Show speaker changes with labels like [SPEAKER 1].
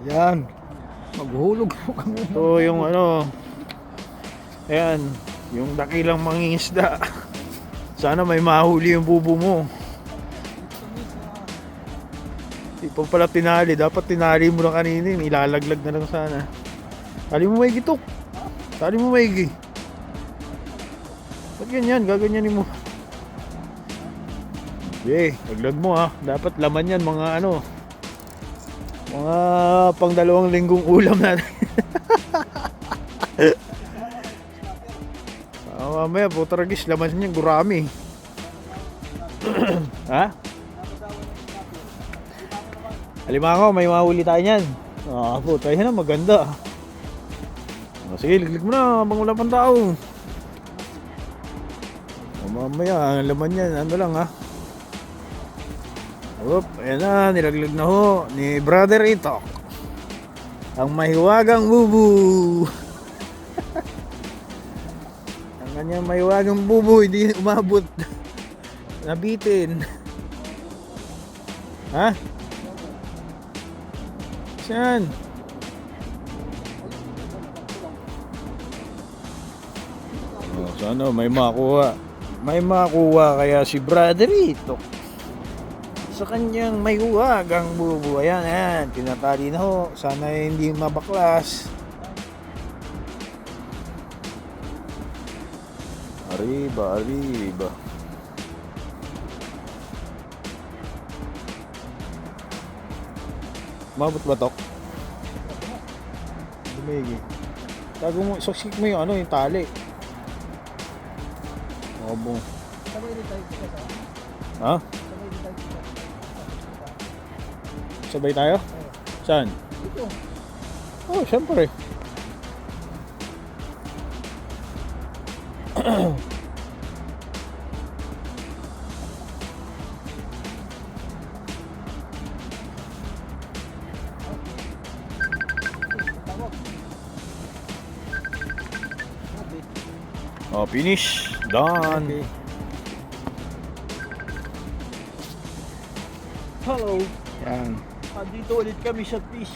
[SPEAKER 1] Yan. Maghuhulog po kami.
[SPEAKER 2] Ito yung ano. Ayan. Yung dakilang mangingisda. Sana may mahuli yung bubo mo. Di pa pala tinali. Dapat tinali mo na kanina. Ilalaglag na lang sana. Tali mo maigi, Tok. Tali mo maigi. Ba't ganyan? Gaganyanin mo. Okay, laglag mo ha. Dapat laman yan mga ano. Mga pang 2 linggong ulam natin. Mamaya putaragis, laman niya gurami. Ha? Alimango, may mahuli tayo niyan. Puta yan na, maganda. Sige, liglig mo na habang wala pang tao. Mamaya, ang laman niyan, ano lang ha. Ayan na, nilaglag na ho ni Brother Itok. Ang mahiwagang bubu. Ang kanyang mahiwagang bubu, hindi umabot. Nabitin. Ha? Saan? Sana may makuha. May makuha kaya si Brother Itok sa kanyang may huwagang bubu. Ayan, ayan. Tinatali na ho. Sana hindi mabaklas. Arriba, arriba. Mabot ba, Tok? Dumigi. Tago mo, suksik mo yung ano, yung tali. Obo. Ha? Sabay tayo? Saan?
[SPEAKER 1] Dito.
[SPEAKER 2] Oh, syempre. Oh, finish. Done.
[SPEAKER 1] Okay.
[SPEAKER 2] Hello.
[SPEAKER 1] Yan.
[SPEAKER 2] Andito ulit kami sa fish.